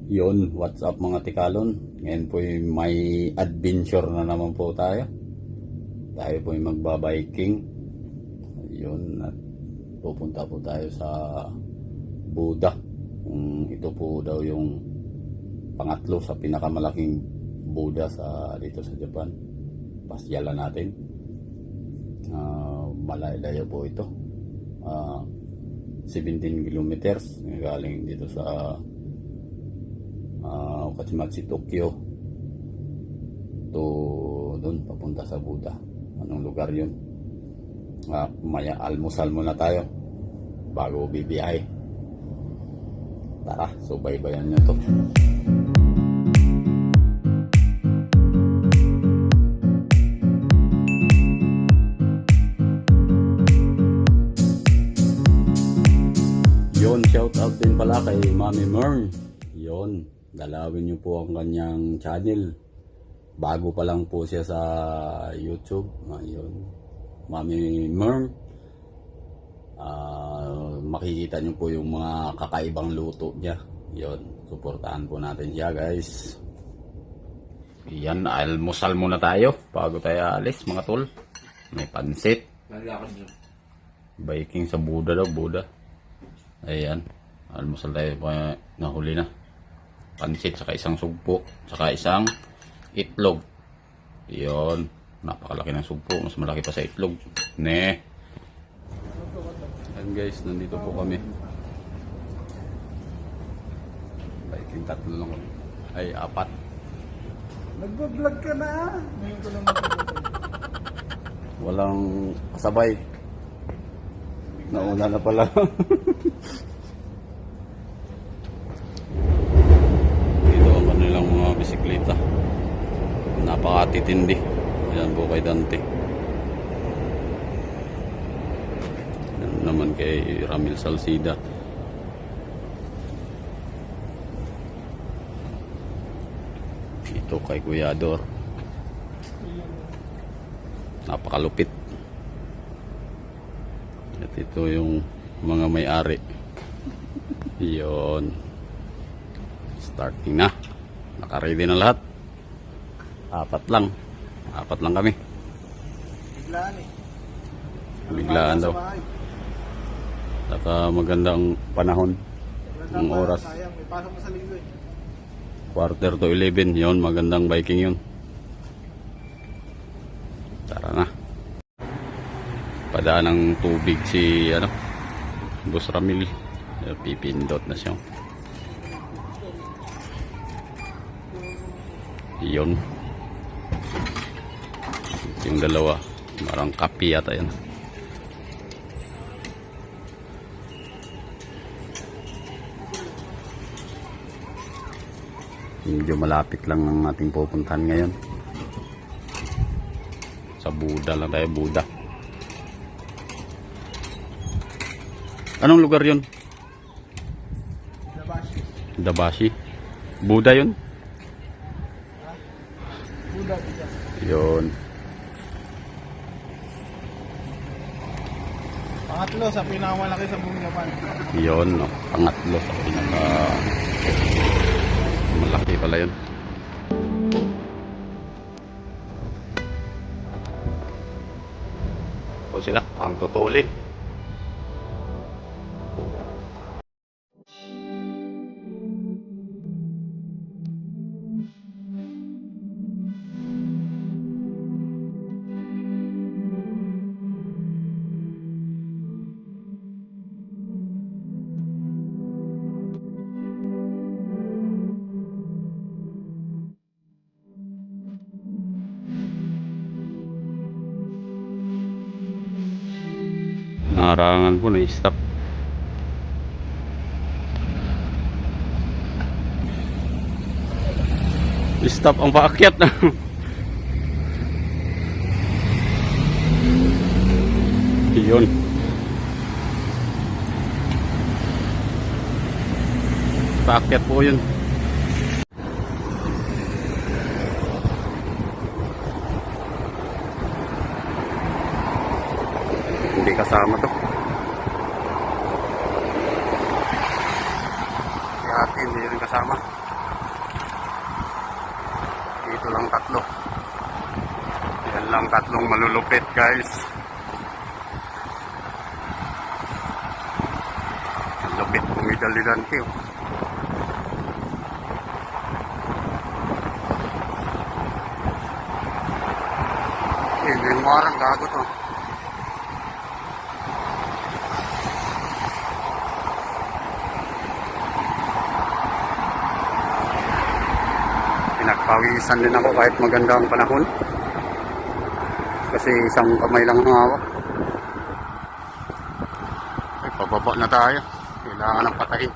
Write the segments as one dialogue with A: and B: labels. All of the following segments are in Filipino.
A: Yun, what's up mga tikalon? Ngayon po may adventure na naman po tayo. Tayo po magbabiking. Yun, at pupunta po tayo sa Buda. Ito po daw yung pangatlo sa pinakamalaking Buda dito sa Japan. Pasyalan natin. Malayo po ito. 17 kilometers galing dito sa Okachimachi, Tokyo to doon papunta sa Buda. Anong lugar yun? Maya almusal muna tayo bago bibiyahe. Tara, subaybayan nyo to. Yon, shout out din pala kay Mami Mern. Yon, dalawin nyo po ang kanyang channel. Bago pa lang po siya sa YouTube. Ayun, Mami Mern. Makikita nyo po yung mga kakaibang luto niya. Yon, suportahan po natin siya, guys. Yan, almusal muna tayo bago tayo alis, mga tol. May pansit. Biking sa Buda daw, Buda. Ayan, almusal tayo, nahuli na. Pansit, saka isang sugpo, saka isang itlog. Yun, napakalaki ng sugpo, mas malaki pa sa itlog. Ne. Ayan guys, nandito po kami. Biking tatlo lang kami. Ay, apat.
B: Nagbablog ka na. Ngayon ko lang
A: Walang kasabay. Nauna na pala. Dito ang kanilang mga bisikleta. Napakatitindi. Ayan po kay Dante. Ayan naman kay Ramil Salcida. Ito kay Guyador. Napakalupit. At ito yung mga may-ari. Yun. Starting na. Naka-ready na lahat. Apat lang kami.
B: biglaan eh.
A: Biglaan daw. Saka magandang panahon. Ang oras.
B: Sayang, may pasok na sa linggo eh.
A: 11:45. Yun, magandang biking yun. Tara na. Padaan ng tubig si Boss Ramil. Pipindot na siya. Yun. Yung dalawa, parang kapi yata yan. Medyo malapit lang ang ating pupuntahan ngayon. Sa Buda lang tayo, Buda. Anong lugar yun?
B: Dabashi.
A: Dabashi. Buda yun?
B: Buda.
A: Yun.
B: Pangatlo sa pinakamalaki sa buong Japan.
A: Yun, no? Pangatlo sa pinaka malaki pala yun. O sila, ang tutuli. Narangan po na i-stop. I-stop ang paakyat. Yun. Paakyat po yun. Hindi kasama to. Si ate hindi rin kasama. Ito lang tatlo. Yan lang tatlong malulupit guys. Ang lupit pumidalidante oh. Yung warang gago to. Pinagpawisan din ako kahit maganda ang panahon. Kasi isang kamay lang ang hawak. Ay, pababa na tayo. Kailangan ng patahin.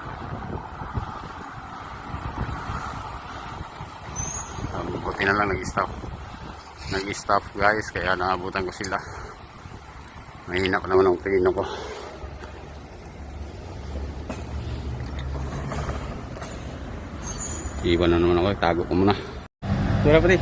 A: Buti na lang nag-stop. Nag-stop guys, kaya naabutan ko sila. Mahina pa naman ang tingin ko. Iwan na naman ako, tago ko muna. Tira pati.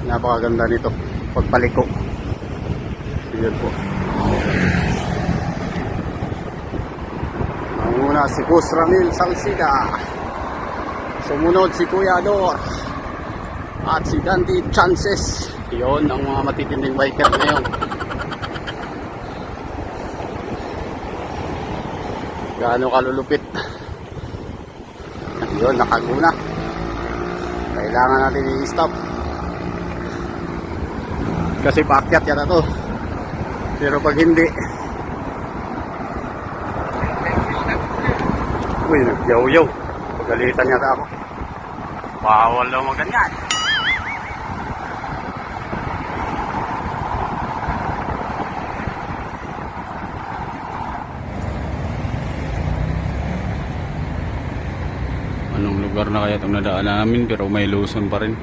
A: Napakaganda nito pagpaliko. Yan po. Manguna si Boss Ramil Salcida. Sumunod si Kuya Ador. At si Dante Chances. Yun ang mga matitinding biker ngayon. Gaano kalulupit. Yun, nakaguna. Kailangan natin i-stop. Kasi paakyat yata to. Pero pag hindi, uy, nagyaw-yaw. Pagalitan yata ako. Bawal daw maganyan. Anong lugar na kaya itong nadaan namin, pero may Luzon pa rin.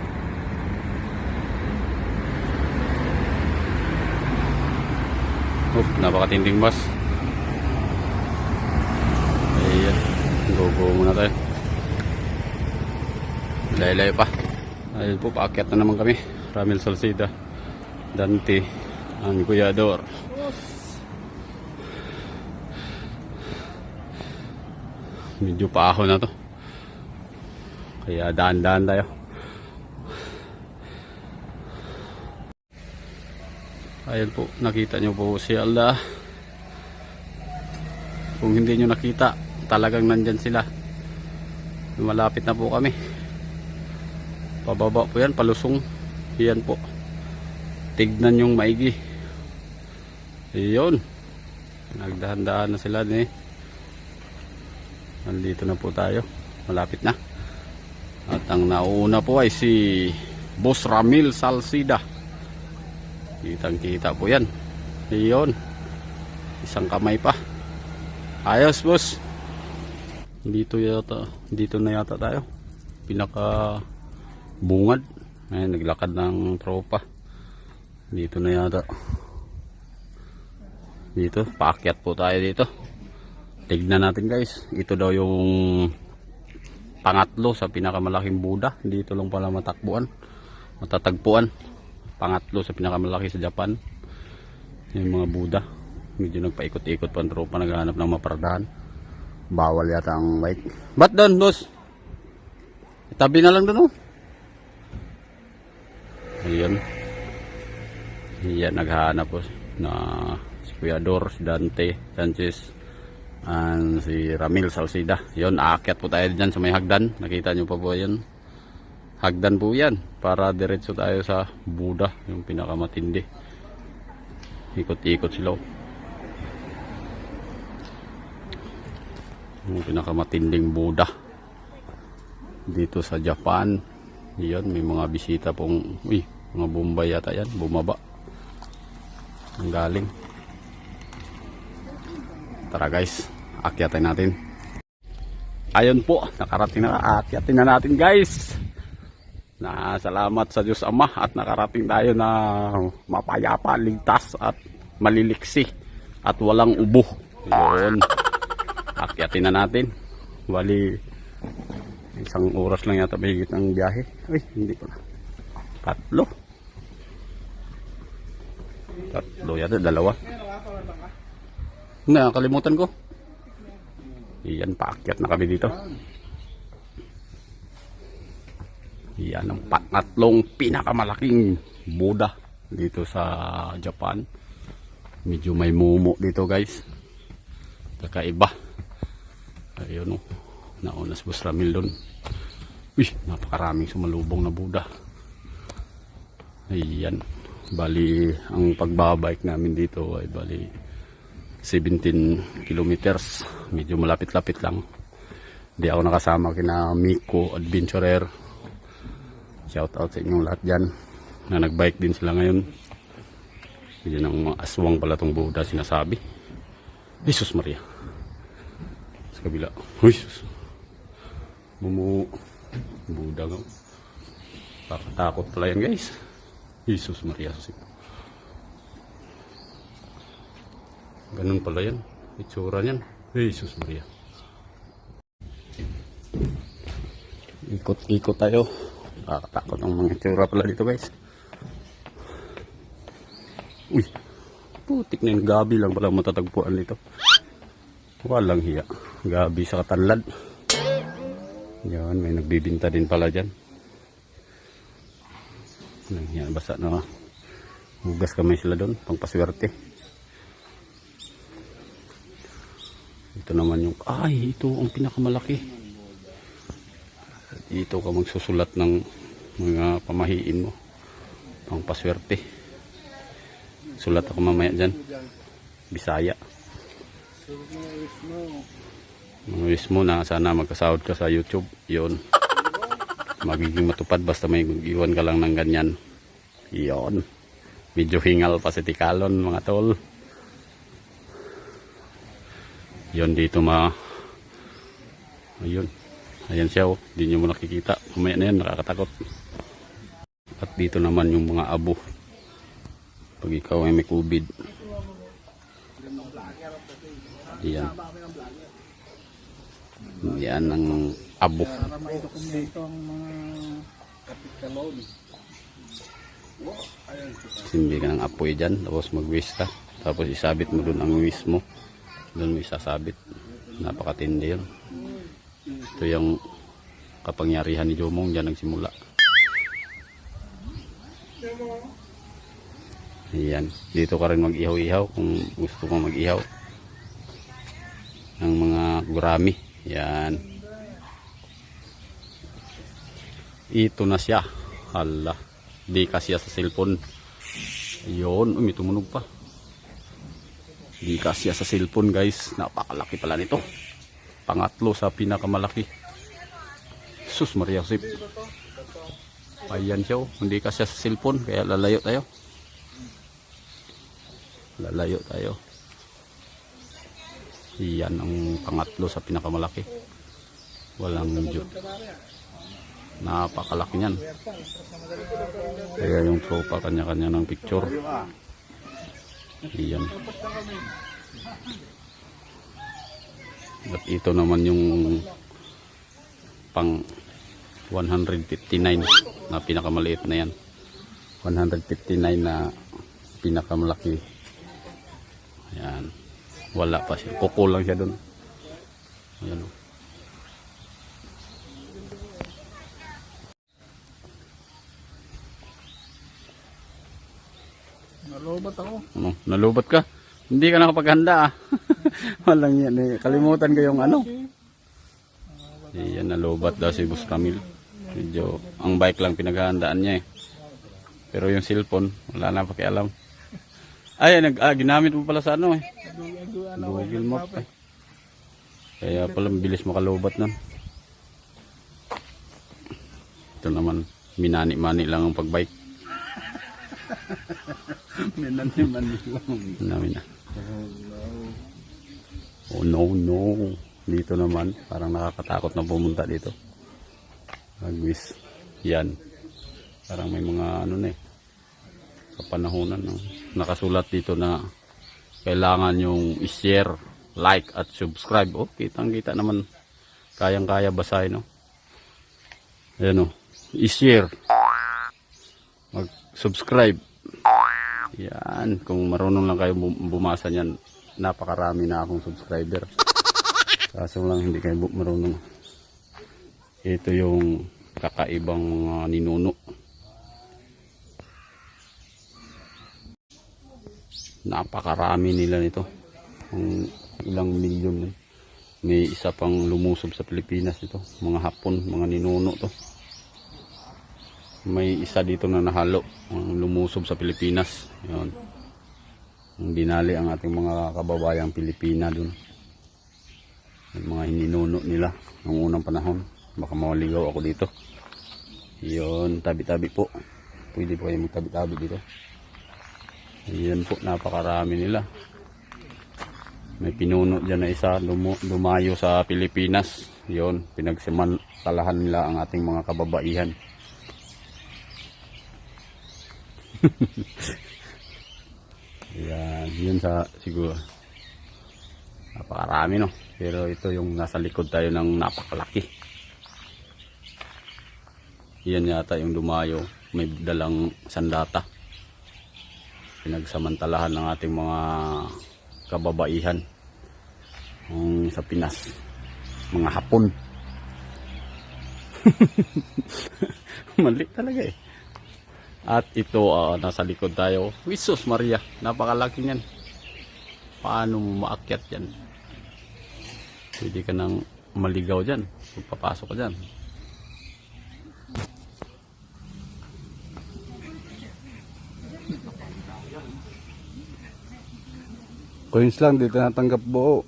A: Napakatinding bus. Ayan, go muna tayo. Laylay pa. Ayun po, paakyat na naman kami. Ramil Salcida, Dante, ang Kuya Ador. Medyo paahon na to, kaya daan-daan tayo. Ayan po, nakita nyo po si Allah. Kung hindi nyo nakita, talagang nandyan sila. Malapit na po kami. Pababa po yan, palusong. Yan po. Tignan yung maigi. Iyon. Nagdahan-dahan na sila eh. Nandito na po tayo. Malapit na. At ang nauna po ay si Boss Ramil Salcida. Kitang-kita po yan. Iyon. Isang kamay pa. Ayos, boss. Dito na yata tayo. Pinaka bungad. Ayan, naglakad ng tropa. Dito na yata. Dito, paakyat po tayo dito. Tignan natin guys. Ito daw yung pangatlo sa pinakamalaking Buddha. Dito lang pala matatagpuan. Pangatlo sa pinakamalaki sa Japan. Yung mga Buddha. Medyo nagpaikot-ikot pa ang tropa, naghahanap ng maparadahan. Bawal yata ang bike. Ba't doon, boss? Itabi na lang doon, oh. Ayan. Ayan, naghahanap po na si Kuya Ador, si Dante Chances, and si Ramil Salcida. Yun, aakyat po tayo dyan sa may hagdan. Nakita nyo pa po yan. Hagdan po yan para diretso tayo sa Buddha, yung pinakamatindi. Ikot-ikot sila, yung pinakamatinding Buddha dito sa Japan. Yan, may mga bisita pong mga Bombay yata yan, bumaba ang galing. Tara guys, akyatin natin. Ayun po, nakarating na, akyatin na natin guys. Salamat sa Diyos Ama at nakarating tayo na mapayapa, ligtas at maliliksi at walang ubo. Yun. Akyatin na natin. Bali, isang oras lang yata mahigit ang biyahe. Ay, hindi pala. 3. Tatlo yata, dalawa. Nakalimutan ko. Iyan, paakyat na kami dito. Iyan ang pangatlong pinakamalaking Buddha dito sa Japan. Medyo may mumo dito guys. Kakaiba. Ayun o. Naunas Boss Ramil doon. Uy, napakaraming sumalubong na Buddha. Ayan. Bali, ang pagbabike namin dito ay bali 17 kilometers. Medyo malapit-lapit lang. Hindi ako nakasama kina Miko Adventurer. Shout out sa inyong lahat dyan na nagbike din sila ngayon. Yan ang mga aswang pala itong Buddha sinasabi. Jesus Maria. Sa kabila. Uy, Jesus. Buddha nga. Pakatakot pala yan guys. Jesus Maria. Ganun pala yan. Itsura niyan. Jesus Maria. Ikot-ikot tayo. Nakakatakot ang mga itsura pala dito guys. Uy. Putik na yung gabi lang pala matatagpuan dito. Walang hiya. Gabi sa katanlad. Yan. May nagbibinta din pala dyan. Walang hiya. Basta na hugas kamay sila doon. Pangpaswerte. Ito naman yung, ay, ito ang pinakamalaki. Dito ka magsusulat ng mga pamahiin mo. Pangpaswerte. Sulat ako mamaya dyan. Bisaya. Mga wish mo na sana magkasahod ka sa YouTube. Yun. Magiging matupad basta may iwan ka lang ng ganyan. Yun. Medyo hingal pa si Tikalon mga tol. Yun dito ayun. Ayan siya oh. Hindi nyo mo nakikita. Mamaya na yan. Nakakatakot. At dito naman yung mga abo. Pag ikaw ay may COVID. Yan. Yan ang abo. Simbi ka ng apoy dyan. Tapos mag-wish ka. Tapos isabit mo dun ang wish mo. Dun mo isasabit. Napakatindi yun. Ito yung kapangyarihan ni Jomong. Diyan nagsimula. Ayan. Dito ka rin mag-ihaw-ihaw kung gusto mo mag-ihaw ng mga gurami. Yan. Ito na siya. Hala. Di kasi sa cellphone. Ayun. May tumunog pa. Di kasi sa cellphone guys. Napakalaki pala nito. Pangatlo sa pinakamalaki. Sus Maria Sip. Ayan siya. Hindi kasi sa cellphone. Kaya lalayo tayo. Lalayo tayo. Iyan ang pangatlo sa pinakamalaki. Walang medyo. Napakalaki niyan. Kaya yung tropa kanya-kanya ng picture. Iyan. At ito naman yung pang 159 na pinakamaliit na yan. 159 na pinakamalaki. Ayan. Wala pa siya. Kuko lang siya dun. Ayan o.
B: Nalubat ako.
A: Ano? Nalubat ka? Hindi ka nakapaghanda ah. Walang yan eh. Kalimutan ko yung ano. Ayan, nalubat daw si Boss Ramil. Medyo, ang bike lang pinaghahandaan niya eh. Pero yung cellphone, wala na pakialam. Ay, ginamit mo pala sa ano eh. Google Map eh. Kaya pala bilis makalubat nun. Ito naman, minani-mani lang ang pagbike.
B: Minani-mani lang.
A: Namin na. Oh no, no. Dito naman, parang nakakatakot na pumunta dito. Agwis. Yan. Parang may mga ano na eh. Sa panahonan. No? Nakasulat dito na kailangan yung i-share, like at subscribe. Oh, kitang-kita naman. Kayang-kaya basahin. No? Ayan o. I-share. Mag-subscribe. Yan, kung marunong lang kayo bumasa niyan, napakarami na akong subscriber. Kaso lang hindi kayo marunong. Ito yung kakaibang mga ninuno. Napakarami nila nito. Ilang milyon. May isa pang lumusob sa Pilipinas ito. Mga Hapon, mga ninuno to. May isa dito na nahalo, ang lumusob sa Pilipinas. Yun. Ang dinali ang ating mga kababayang Pilipina dun. Yung mga hininuno nila noong unang panahon. Baka mawaligaw ako dito. Yun, tabi-tabi po. Pwede po kayo magtabi-tabi dito. Yan po, napakarami nila. May pinuno dyan na isa, lumayo sa Pilipinas. Yun, pinagsamantalahan nila ang ating mga kababaihan. Yan, yun sa siguro napakarami, no, pero ito yung nasa likod tayo ng napakalaki. Yan yata yung dumayo, may dalang sandata, pinagsamantalahan ng ating mga kababaihan sa Pinas, mga Hapon. Mali talaga eh. At ito, nasa likod tayo. Jesus Maria, napakalaki niyan. Paano mo maakyat yan? Pwede ka nang maligaw dyan. Pagpapasok ka dyan.
B: Coins lang, di tinatanggap buo.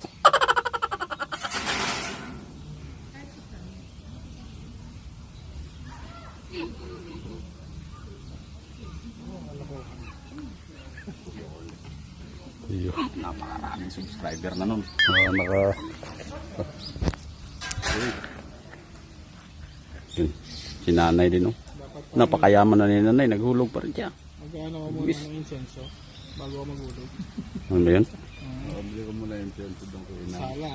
A: Iyo, napakaraming subscriber na nun. Yun, si nanay din, no? Napakayaman na ni nanay, naghulog pa rin siya.
C: Magkano mo muna ng insenso bago ako magulog?
A: Ano ba yun?
B: Hindi ko muna yung tiyan doon ko ina.
C: Sala.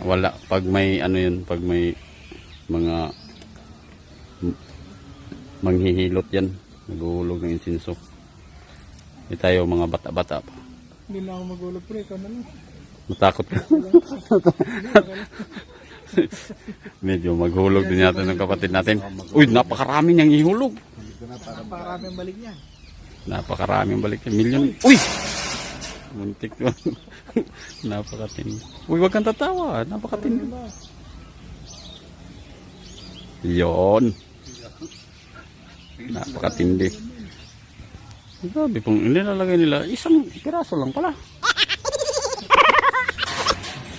A: Wala, pag may ano yun, pag may mga manghihilot yan, naghulog ng insenso. Hindi tayo mga bata-bata pa.
C: Hindi na ako magulog pre, ikaw na lang.
A: Matakot ka. Medyo maghulog din natin ng kapatid natin. Uy, napakarami niyang ihulog.
C: Napakaraming balik niya.
A: Napakaraming balik niya. Milyon. Uy! Muntik doon. Napakatindi. Uy, wag kang tatawa. Napakatindi. Yun. Napakatindi. Grabe pong nilalagay nila. Isang piraso lang pala.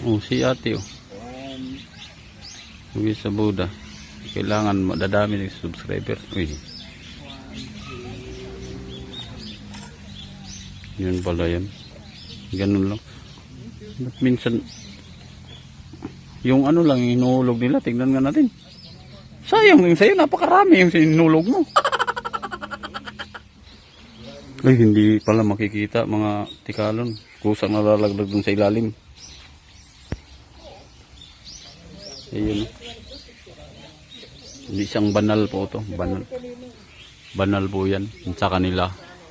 A: Oh, si ate oh. Uwi sa Buddha. Kailangan madadami ng subscriber. Uy. Yun pala yan. Ganun lang. But minsan, yung ano lang, inuulog nila. Tignan nga natin. Sayang yung sa'yo. Napakarami yung sinulog mo. Ay, hindi pala makikita mga tikalon. Kusang nalalaglag dun sa ilalim. Ayun. Hindi siyang banal po ito. Banal. Banal po yan. Sa kanila.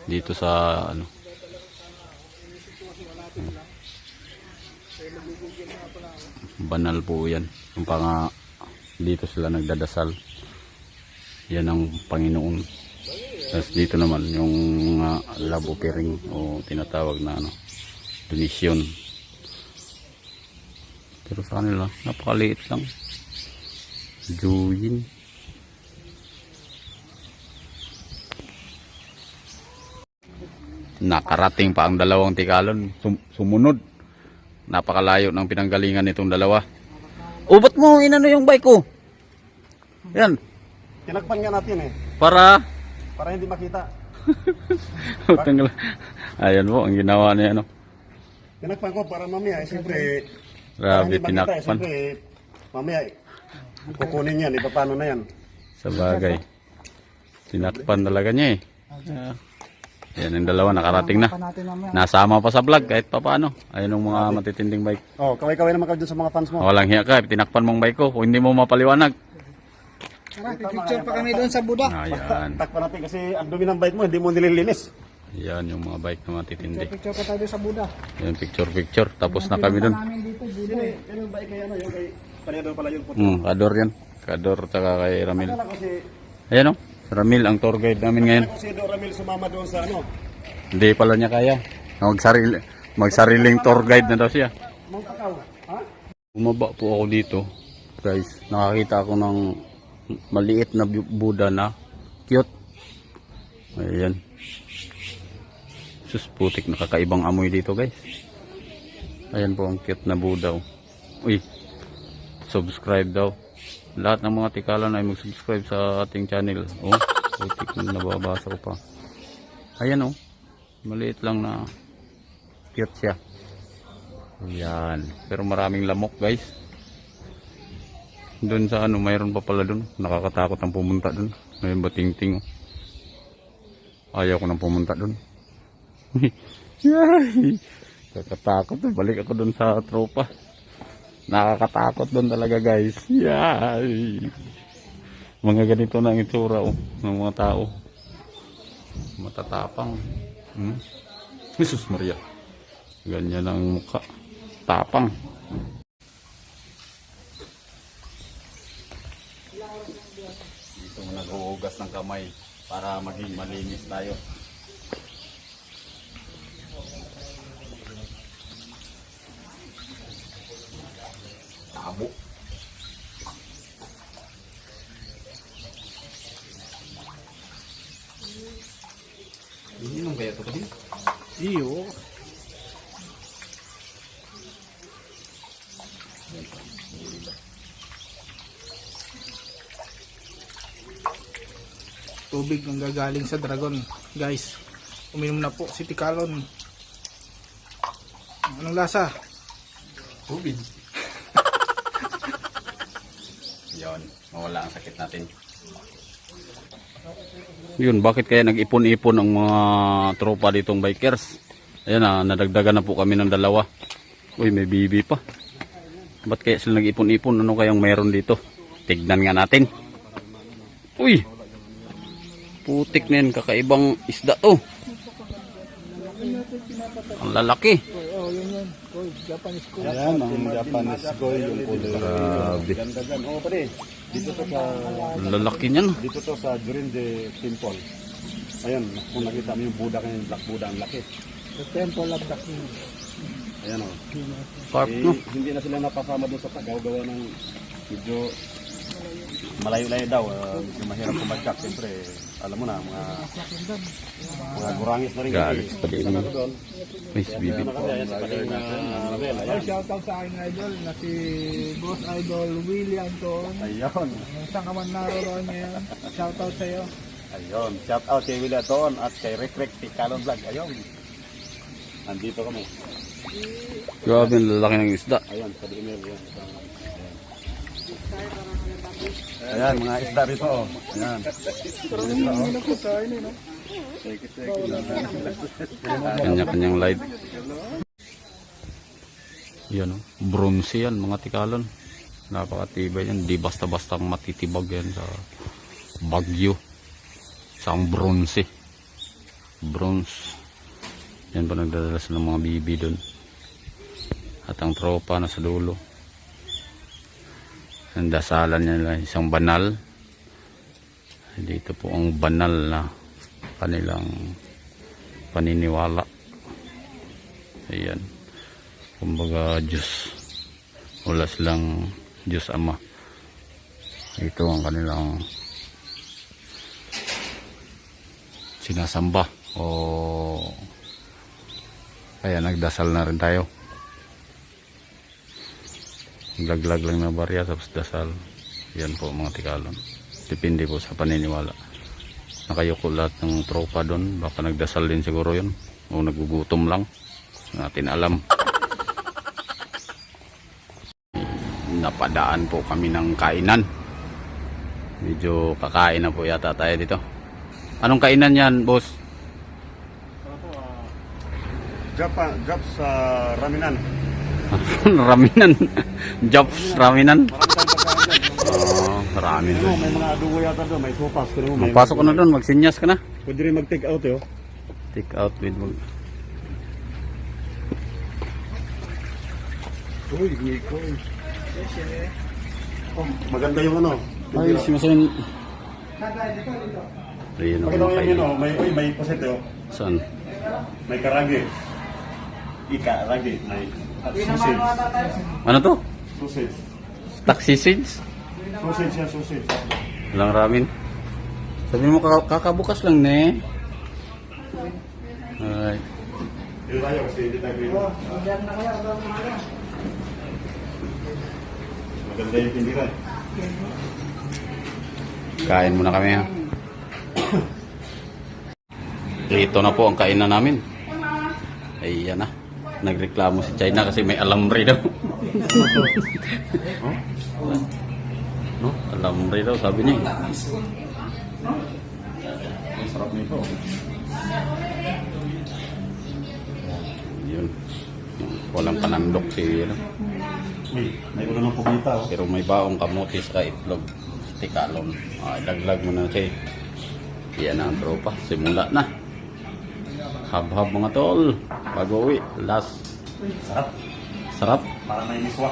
A: Dito sa ano. Banal po yan. Yung pang dito sila nagdadasal. Yan ang Panginoon. Tapos dito naman yung love offering o tinatawag na ano, donation. Pero sa kanila napakaliit lang. Juyin. Nakarating pa ang dalawang tikalon. Sumunod. Napakalayo ng pinanggalingan nitong dalawa. O, ba't mo inano yung bike ko? Yan.
B: Tinagpan nga natin eh.
A: Para
B: Para hindi makita.
A: ayan po ang ginawa niya, ano.
B: Tinagpan ko para mamaya eh, siyempre.
A: Grabe,
B: para hindi makita,
A: tinakpan.
B: siyempre, mamaya kukunin yan. Iba paano na yan.
A: Sa bagay. Tinakpan talaga niya eh. Yan ang dalawa, nakarating na. Nasama pa sa vlog kahit pa paano. Ayun ang mga matitinding bike.
B: Oh, kaway-kaway naman ka dun sa mga fans mo.
A: Walang hiya ka, tinakpan mong bike ko. Kung hindi mo mapaliwanag.
C: Tara, picture pa kami doon sa Buda.
A: Ayan.
B: Takpan natin kasi ang dumi ng bike mo, hindi mo nililinis.
A: Yan yung mga bike na matitindi.
C: Picture pa tayo doon sa Buda.
A: Yan, picture. Tapos na kami dun.
C: Namin dito, Buda.
B: Yung bike kay ano, yung kay Paliador pala yung puto.
A: Kador yan. Kador tsaka kay Ramil.
B: Akala ko si,
A: Ayan o. Ramil ang tour guide namin ngayon.
B: akala ko si Doramil sumama doon sa ano.
A: Hindi pala niya kaya. Magsariling tour guide na daw siya.
B: Mount Takaw. Ha?
A: Bumaba po ako dito. Guys, nakakita ako ng maliit na Buddha na cute. Ayan. Sus, putik, nakakaibang amoy dito guys. Ayan po ang cute na Buddha. Uy, subscribe daw. Lahat ng mga tikalan ay mag-subscribe sa ating channel. Oh, putik, nababasa ko pa. Ayan oh, maliit lang na cute siya. Ayan, pero maraming lamok guys. Doon sa ano, mayroon pa pala doon. Nakakatakot ang pumunta doon. Mayroon ba ting-ting? Ayaw ko nang pumunta doon. Yay! Kakatakot. Balik ako doon sa tropa. Nakakatakot doon talaga guys. Yay! Mga ganito na ang itsura oh, ng mga tao. Matatapang. Jesus Maria. Ganyan ang mukha. Tapang. Dito mo nag-uugas ng kamay para maging malinis tayo. Tabo. Inom kaya ito kasi?
C: Iyo. Tubig ang gagaling sa dragon. Guys, uminom na po si Tikalon. Anong lasa?
A: Tubig. Yun, mawala ang sakit natin. Yun, bakit kaya nag-ipon-ipon ang mga tropa ditong bikers? Ayan na, nadagdagan na po kami ng 2. Uy, may bibi pa. Ba't kaya sila nag-ipon-ipon? Ano kayang mayroon dito? Tignan nga natin. Uy! Putik na yan, kakaibang isda to. Ang lalaki.
C: Oh, yun. Koi, Japanese koi.
B: Ayan, ang Japanese koi yung kulay.
A: Grabe.
B: Ganda dyan. Oo, pare. Dito to sa,
A: Ang lalaki niyan.
B: dito to sa Jurinde Temple. Ayan, kung nakita mo yung Buddha kayo, yung Black Buddha, ang laki.
C: The Temple of the King.
B: Ayan o.
A: Park, no?
B: Hindi na sila napasama doon sa Tagaw-gawa ng medyo malayo-layo daw. Medyo mahirap kumagkak. Siyempre, alam mo na, mga gurangis na rin.
A: Galit pa din.
B: Sana ko doon.
A: May bibi.
B: Ayan, sa paling Abel.
C: Ay,
B: Ayan.
C: shoutout sa aking idol na si Boss Idol William Ton.
B: Ayun.
C: Saan ka man naroon ngayon? Shoutout sa iyo.
B: Ayun. Shout out kay Willie Aton at kay Rick Rick Tikalon Vlog. Ayun. Nandito kami.
A: Grabe, ang lalaki ng isda.
B: Ayun, sa email. Ayan. Ayan, mga isda rito. Ayan.
A: Kanya-kanyang light. Yan o. Bronze yan mga tikalon. Napakatibay yan. Di basta-basta matitibag yan sa bagyo. Sa ang bronze. Bronze. Yan pa nagdadala sa mga bibi doon. At ang tropa na sa dulo. Ang dasalan nila isang banal. Dito po ang banal na kanilang paniniwala. Ayan. Kumbaga Diyos. Wala silang Diyos Ama. Ito ang kanilang sinasamba. O kaya nagdasal na rin tayo. Laglag lang na barya tapos dasal. Yan po mga tikalon. Depende po sa paniniwala. Nakayuko lahat ng tropa doon. Baka nagdasal din siguro yun. O nagugutom lang. Natin alam. Napadaan po kami ng kainan. Medyo kakain na po yata tayo dito. Anong kainan yan, boss?
B: Jap sa Raminan.
A: Raminan. Jobs, raminan.
B: Marami tayong pagkain dyan.
A: Marami
B: Ano,
A: doon.
B: may mga adobo yata doon, may sopas. Pero may
A: Magpasok ka na doon, magsinyas ka na.
B: Pwede rin mag-take out eh. Oh.
A: Take out with
B: Uy, Nicole. Oh, maganda yung ano.
A: ay, simusin. Ayun ang
B: Pakita mo
A: mga
B: yun, oh. May posete oh.
A: Saan?
B: May karage. Ikarage. May sausage.
A: Ano to?
B: Sausage.
A: Taxi seeds?
B: Sausage yan, sausage.
A: Walang ramen. Sabi mo kakabukas lang ne. Ay,
B: Dito tayo kasi hindi tayo green. Maganda yung tindira.
A: kain muna kami ha. Ito na po ang kainan namin. Ayan na. Nagreklamo si China kasi may alambre daw. No? Alambre daw sabi niya.
B: Ang sarap nito.
A: Yun. Walang panandok si ano.
B: Uy, may ulo ng pumita oh.
A: Pero may baong kamote sa itlog. Tikalon. Daglag mo na siya. Yan na ang tropa. Simula na. Hab-hab mga tol. Bago uwi. Last.
B: Sarap.
A: Sarap.
B: Para may miswa.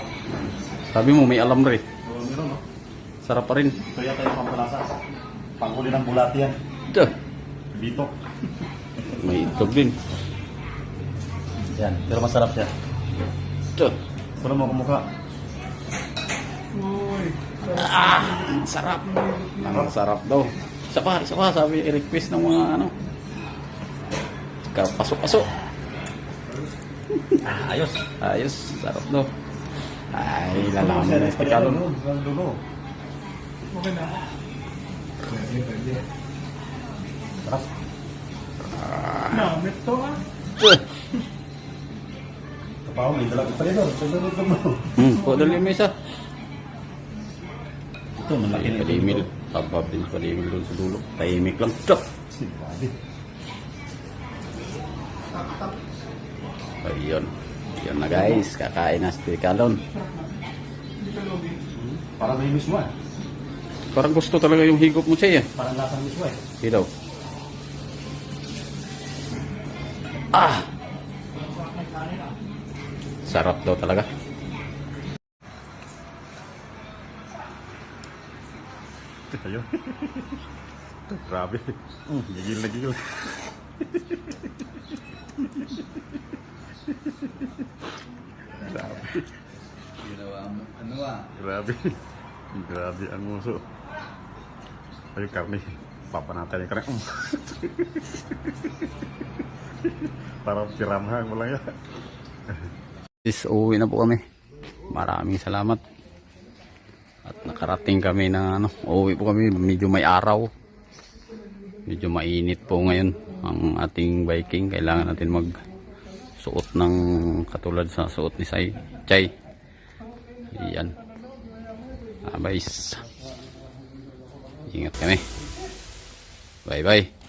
A: Sabi mo may alambre.
B: Meron no?
A: Sarap pa rin.
B: Ito yata yung pampalasa. Panghuli ng bulat yan.
A: Ito.
B: Dito.
A: May itlog din.
B: Yan, pero masarap siya.
A: Ito.
B: Pero mo kumukha.
A: Sarap. Ang sarap daw. Isa pa, sabi i-request ng mga ano. Pasok-pasok.
B: Ayos.
A: Ayos, sarap daw. Ay, lalaman na yung tikalon.
B: Dulo.
C: Okay na.
B: Sarap.
C: Namit to ah.
B: Kapaw, may dalag pa rin doon. Sa mo.
A: Dali mo isa.
B: Ito, malaki na ito.
A: Palimil. Tabab din palimil doon sa dulo. Tahimik lang. Ito.
B: Sigurado.
A: Ayun. Ayun na guys. Kakain na sa tikalon.
B: Parang may miswa.
A: Parang gusto talaga yung higop mo siya.
B: Parang lasang miswa eh.
A: Hidaw. Ah! Sarap daw talaga.
B: Ayun. Grabe. Gigil na gigil. Grabe. Grabe. Grabe ang muso. Ay, karni. Papanatay yung karni. Parang piramhan mo lang yan.
A: Is uwi na po kami. Maraming salamat. At nakarating kami na ano, uwi po kami, medyo may araw. Medyo mainit po ngayon ang ating biking. Kailangan natin magsuot ng katulad sa suot ni Chay. Yan. Bye. Ingat kami. Bye bye.